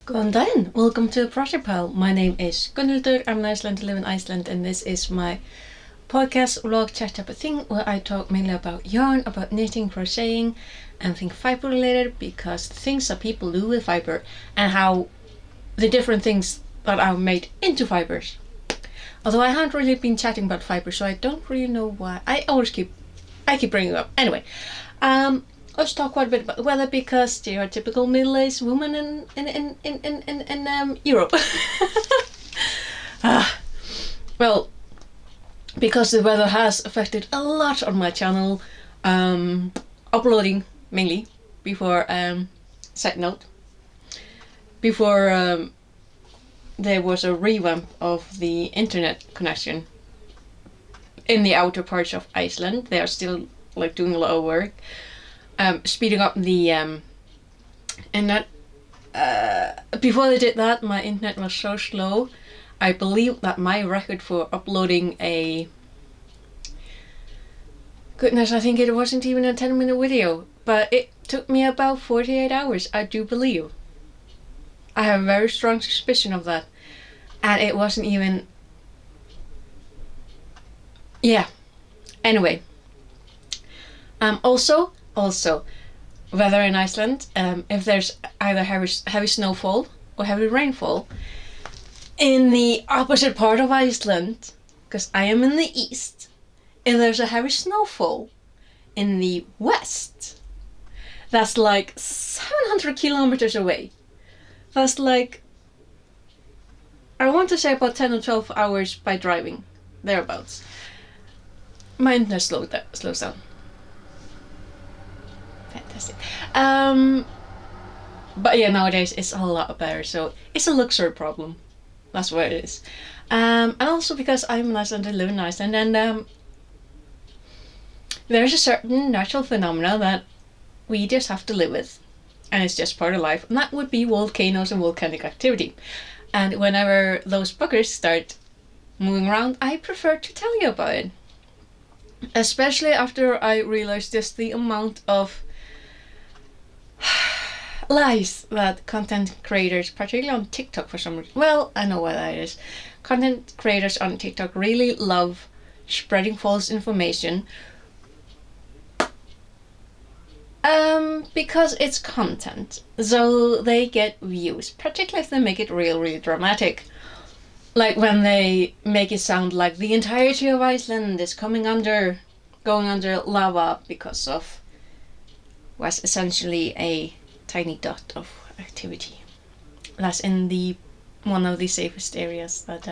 Góðan daginn, welcome to Project Pile. My name is Gunnhildur, I'm an Icelandic, live in Iceland, and this is my podcast vlog chat type of thing where I talk mainly about yarn, about knitting, crocheting, and things fiber related, because the things that people do with fiber and how the different things that are made into fibers. Although I haven't really been chatting about fiber, so I don't really know why. I keep bringing it up. Anyway, let's talk quite a bit about the weather, because they are typical middle-aged woman in Europe. Well, because the weather has affected a lot on my channel, uploading mainly before, side note, before there was a revamp of the internet connection in the outer parts of Iceland. They are still like doing a lot of work, speeding up the internet. Before they did that, my internet was so slow. I believe that my record for uploading a... Goodness, I think it wasn't even a 10-minute video, but it took me about 48 hours, I do believe. I have a very strong suspicion of that. And it wasn't even... Yeah. Anyway. Also, weather in Iceland, if there's either heavy snowfall or heavy rainfall, in the opposite part of Iceland, because I am in the east, if there's a heavy snowfall in the west, that's like 700 kilometers away. That's like, I want to say about 10 or 12 hours by driving, thereabouts. My internet slows down. Fantastic. But yeah, nowadays it's a lot better, so it's a luxury problem. That's what it is. And also because I'm an Icelander, live in Iceland, and there's a certain natural phenomena that we just have to live with, and it's just part of life, and that would be volcanoes and volcanic activity. And whenever those buggers start moving around, I prefer to tell you about it. Especially after I realized just the amount of lies that content creators, particularly on TikTok for some reason, well, I know why that is. Content creators on TikTok really love spreading false information, because it's content, so they get views, particularly if they make it really dramatic. Like when they make it sound like the entirety of Iceland is going under lava because of what's essentially a tiny dot of activity. That's in one of the safest areas that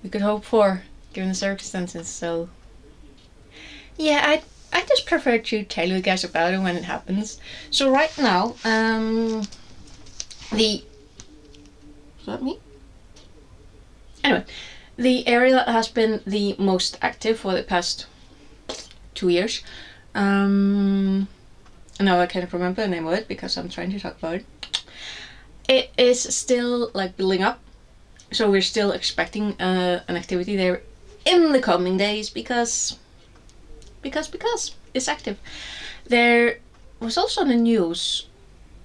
we could hope for, given the circumstances. So yeah, I just prefer to tell you guys about it when it happens. So right now, is that me? Anyway, the area that has been the most active for the past 2 years, now I can't remember the name of it because I'm trying to talk about it. It is still like building up, so we're still expecting an activity there in the coming days because it's active. There was also the news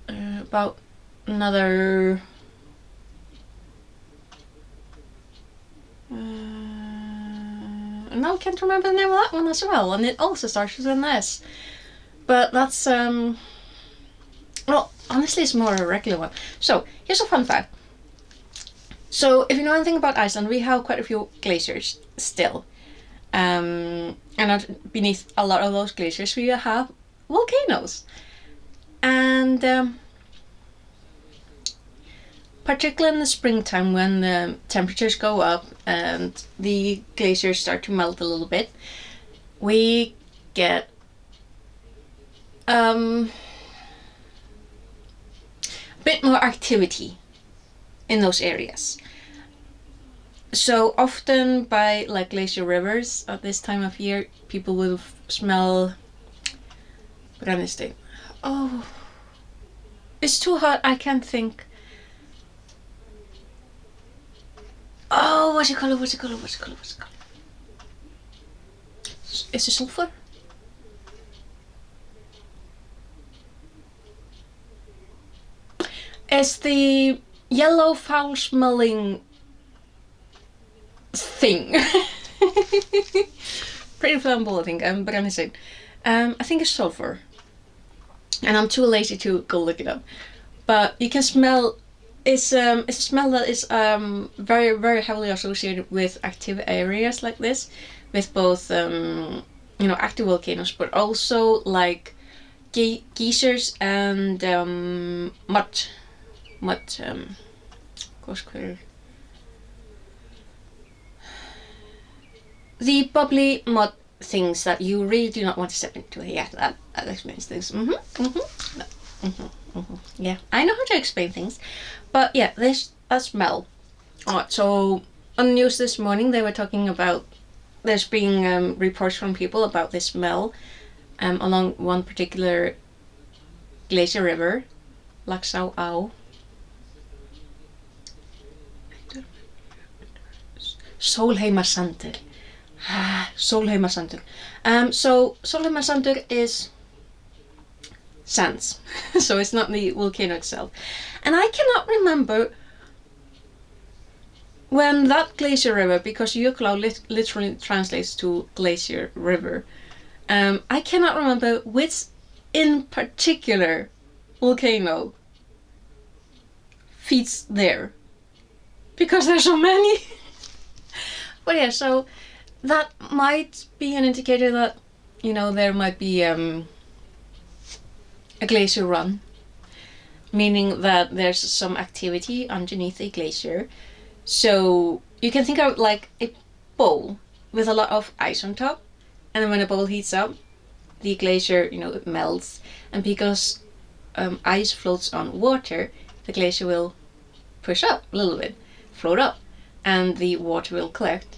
about another... now I can't remember the name of that one as well, and it also starts with an S. But that's, well, honestly it's more a regular one. So, here's a fun fact. So, if you know anything about Iceland, we have quite a few glaciers still. And beneath a lot of those glaciers we have volcanoes. And particularly in the springtime, when the temperatures go up and the glaciers start to melt a little bit, we get a bit more activity in those areas. So often by like glacier rivers at this time of year, people will smell... Oh, it's too hot, I can't think. Oh, what's it called? Is it sulfur? It's the yellow foul smelling thing. Pretty flammable, I think, but I'm missing. I think it's sulfur. And I'm too lazy to go look it up. But you can smell, it's a smell that is very, very heavily associated with active areas like this, with both, active volcanoes, but also like geysers and mud, the bubbly mud things that you really do not want to step into. Yeah, that explains things. Yeah, I know how to explain things. But yeah, there's a smell. Alright, so on the news this morning they were talking about there's being reports from people about this smell along one particular glacier river, Laxá Á. Sólheimasandur. Sólheimasandur. So Sólheimasandur is sands. So it's not the volcano itself. And I cannot remember when that glacier river, because Jökulá literally translates to glacier river, I cannot remember which in particular volcano feeds there, because there's so many. But yeah, so that might be an indicator that, there might be a glacier run, meaning that there's some activity underneath a glacier. So you can think of like a bowl with a lot of ice on top, and then when the bowl heats up, the glacier, it melts, and because ice floats on water, the glacier will push up a little bit, float up, and the water will collect,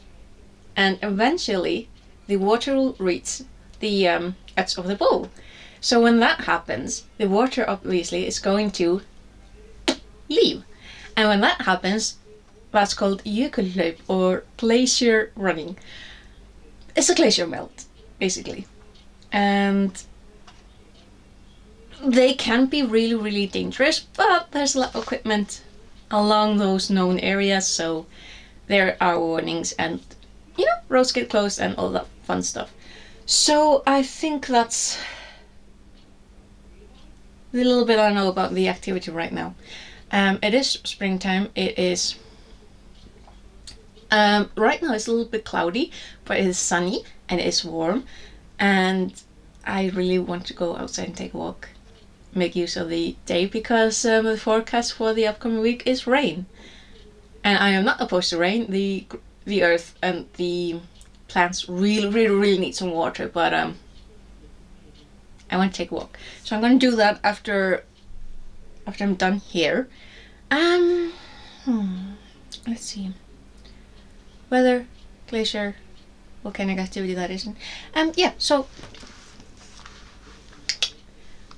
and eventually the water will reach the edge of the bowl. So when that happens, the water obviously is going to leave, and when that happens, that's called jökulhlaup, or glacier running. It's a glacier melt, basically. And they can be really, really dangerous, but there's a lot of equipment along those known areas, so there are warnings and, roads get closed and all that fun stuff. So I think that's the little bit I know about the activity right now. It is springtime. It is right now it's a little bit cloudy, but it is sunny and it is warm, and I really want to go outside and take a walk, make use of the day, because the forecast for the upcoming week is rain, and I am not opposed to rain. The earth and the plants really, really, really need some water, but I want to take a walk, so I'm going to do that after I'm done here. Let's see. Weather, glacier, volcanic activity, that isn't. Yeah, so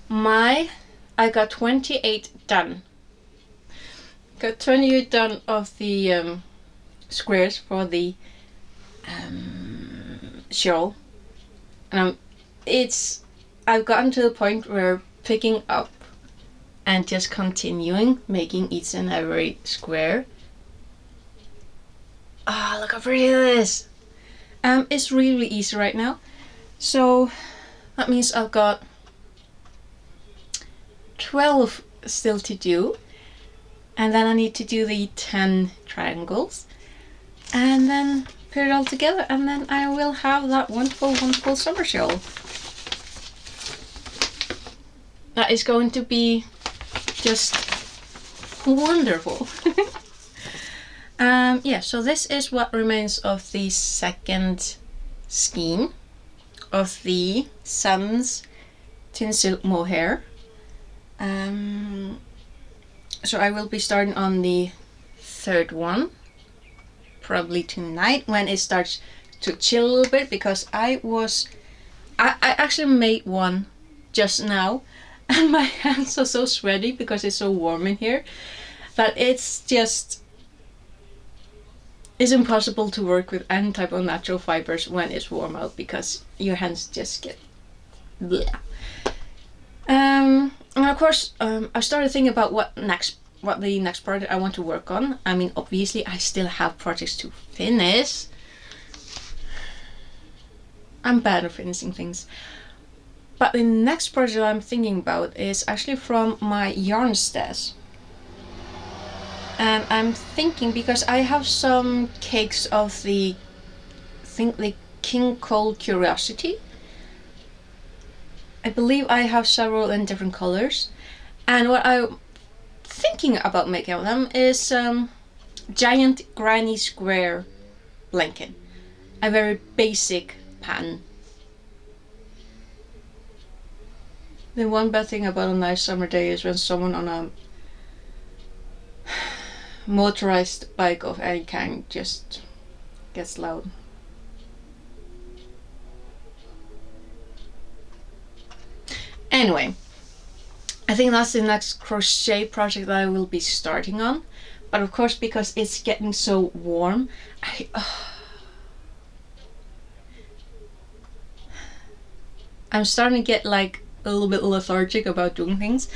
I got 28 done. Got 28 done of the squares for the shawl. And I've gotten to the point where picking up and just continuing making each and every square. Look how pretty it is. It's really easy right now. So that means I've got 12 still to do. And then I need to do the 10 triangles. And then put it all together. And then I will have that wonderful, wonderful summer shawl. That is going to be just wonderful. Yeah, so this is what remains of the second skein of the Sandnes Tinsel Mohair. So I will be starting on the third one, probably tonight when it starts to chill a little bit, because I actually made one just now, and my hands are so sweaty because it's so warm in here that it's impossible to work with any type of natural fibers when it's warm out, because your hands just get bleh. And of course, I started thinking about what next what the next project I want to work on. I mean, obviously I still have projects to finish. I'm bad at finishing things. But the next project I'm thinking about is actually from my yarn stash. And I'm thinking, because I have some cakes of the, I think the King Cole Curiosity. I believe I have several in different colors. And what I'm thinking about making of them is giant granny square blanket. A very basic pattern. The one bad thing about a nice summer day is when someone on a motorized bike of any kind just gets loud. Anyway, I think that's the next crochet project that I will be starting on. But of course, because it's getting so warm, I'm starting to get like a little bit lethargic about doing things.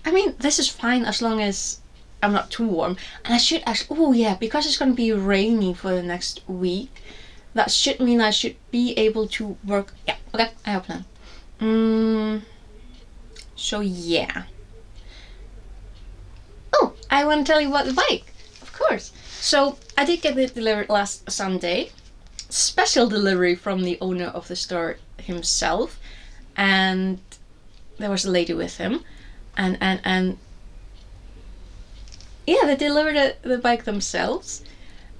I mean, this is fine as long as I'm not too warm. And I should actually, oh yeah, because it's going to be rainy for the next week, that should mean I should be able to work. Yeah, okay, I have a plan. So yeah. Oh, I want to tell you about the bike, of course. So I did get it delivered last Sunday. Special delivery from the owner of the store himself. And there was a lady with him, and yeah, they delivered the bike themselves,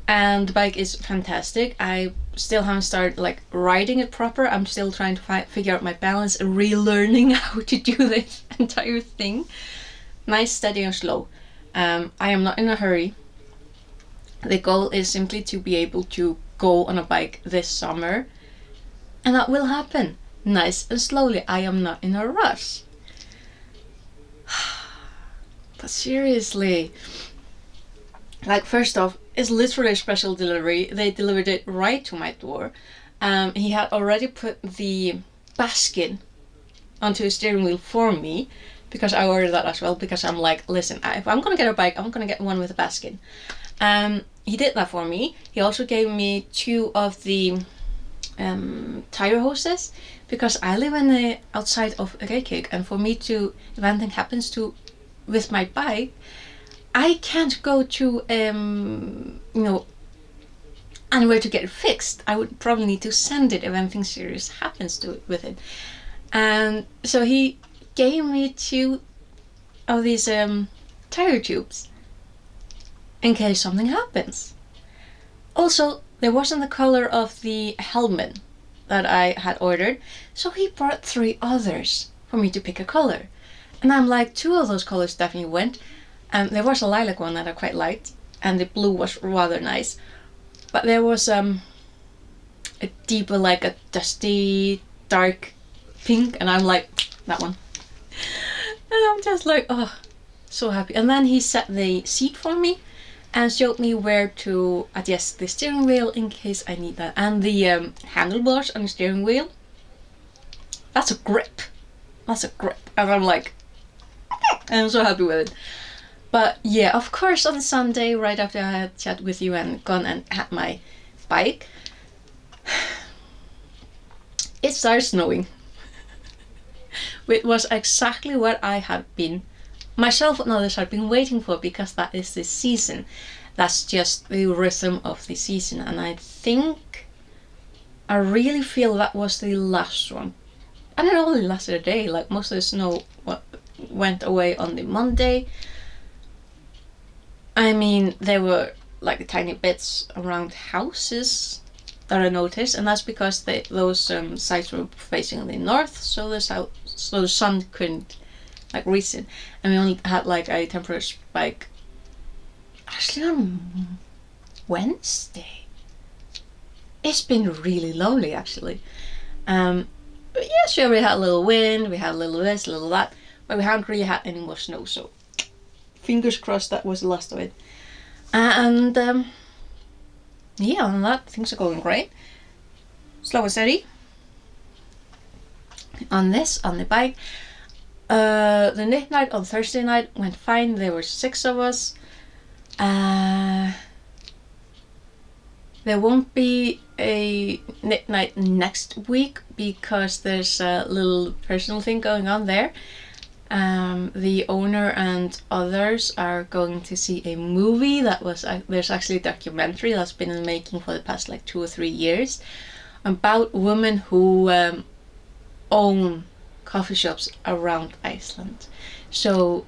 and the bike is fantastic. I still haven't started like riding it proper. I'm still trying to figure out my balance and relearning how to do this entire thing. Nice, steady and slow. I am not in a hurry. The goal is simply to be able to go on a bike this summer, and that will happen. Nice and slowly. I am not in a rush. But seriously, like, first off, it's literally a special delivery. They delivered it right to my door. He had already put the basket onto his steering wheel for me, because I ordered that as well, because I'm like, listen, if I'm gonna get a bike, I'm gonna get one with a basket. He did that for me. He also gave me 2 of the tire hoses, because I live in the outside of Reykjavik, and for me to, if anything happens to with my bike, I can't go to anywhere to get it fixed. I would probably need to send it if anything serious happens to it with it. And so he gave me 2 of these tire tubes in case something happens. Also, there wasn't the color of the helmet that I had ordered, so he brought 3 others for me to pick a color. And I'm like, 2 of those colors definitely went. There was a lilac one that I quite liked, and the blue was rather nice. But there was a deeper, like a dusty, dark pink, and I'm like, that one. And I'm just like, oh, so happy. And then he set the seat for me and showed me where to adjust the steering wheel in case I need that. And the handlebars on the steering wheel, that's a grip. That's a grip. And I'm like, I'm so happy with it. But yeah, of course, on Sunday, right after I had chat with you and gone and had my bike, it started snowing. It was exactly what I had been, myself and others had been waiting for, because that is the season. That's just the rhythm of the season. And I think, I really feel that was the last one. And it only lasted a day. Like, most of the snow went away on the Monday. I mean, there were like tiny bits around houses that I noticed, and that's because those sites were facing the north, so the sun couldn't like reach it, and we only had like a temperature spike actually on Wednesday. It's been really lovely actually. But yeah, sure, we had a little wind, we had a little this, a little that, but we haven't really had any more snow, so fingers crossed that was the last of it. And yeah, on that, things are going great. Slow and steady. On the bike. The knit night on Thursday night went fine. There were 6 of us. There won't be a knit night next week because there's a little personal thing going on there. The owner and others are going to see a movie there's actually a documentary that's been in the making for the past like 2 or 3 years about women who own coffee shops around Iceland. So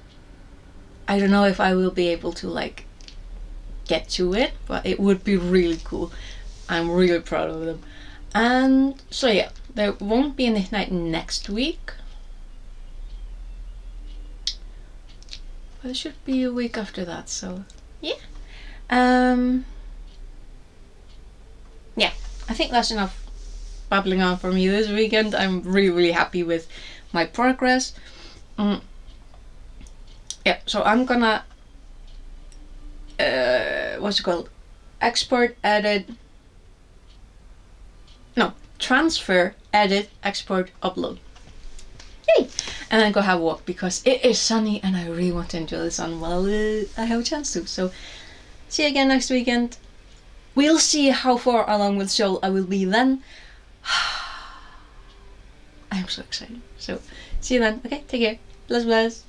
I don't know if I will be able to like get to it, but it would be really cool. I'm really proud of them. And so yeah, there won't be a knit night next week, but it should be a week after that. So yeah, yeah, I think that's enough babbling on for me this weekend. I'm really happy with my progress. Yeah, so I'm gonna what's it called? Transfer, edit, export, upload. Yay! And then go have a walk because it is sunny and I really want to enjoy the sun while I have a chance to. So see you again next weekend. We'll see how far along with shawl I will be then. I'm so excited. So see you then. Okay, take care. Bless.